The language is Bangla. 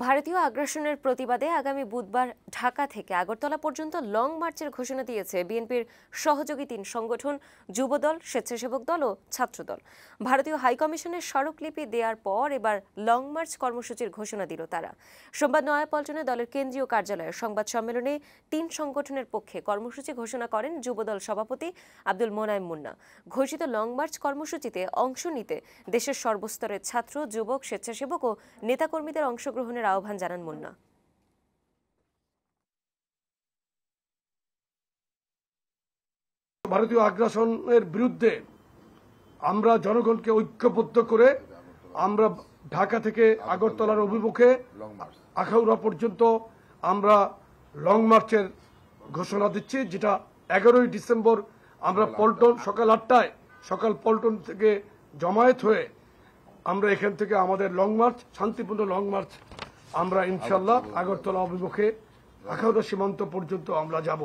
ভারতীয় আগ্রাসনের প্রতিবাদে আগামী বুধবার ঢাকা থেকে আগরতলা পর্যন্ত লং মার্চের ঘোষণা দিয়েছে বিএনপির সহযোগী তিন সংগঠন যুবদল, স্বেচ্ছাসেবক দল ও ছাত্রদল। ভারতীয় হাইকমিশনের স্মারকলিপি দেওয়ার পর এবার লং মার্চ কর্মসূচির ঘোষণা দিল তারা। সোমবার নয়াপল্টনে দলের কেন্দ্রীয় কার্যালয়ের সংবাদ সম্মেলনে তিন সংগঠনের পক্ষে কর্মসূচি ঘোষণা করেন যুবদল সভাপতি আব্দুল মোনায়েম মুন্না। ঘোষিত লং মার্চ কর্মসূচিতে অংশ নিতে দেশের সর্বস্তরের ছাত্র, যুবক, স্বেচ্ছাসেবক ও নেতাকর্মীদের অংশগ্রহণের আহ্বান জানান মুন্না। ভারতীয় আগ্রাসনের বিরুদ্ধে আমরা জনগণকে ঐক্যবদ্ধ করে আমরা ঢাকা থেকে আগরতলার অভিমুখে আখাউড়া পর্যন্ত আমরা লং মার্চের ঘোষণা দিচ্ছি, যেটা 11ই ডিসেম্বর আমরা পল্টন সকাল পল্টন থেকে জমায়েত হয়ে আমরা এখান থেকে আমাদের লং মার্চ, শান্তিপূর্ণ লং মার্চ আমরা ইনশাল্লাহ আগরতলা অভিমুখে আখাউড়া সীমান্ত পর্যন্ত আমরা যাব।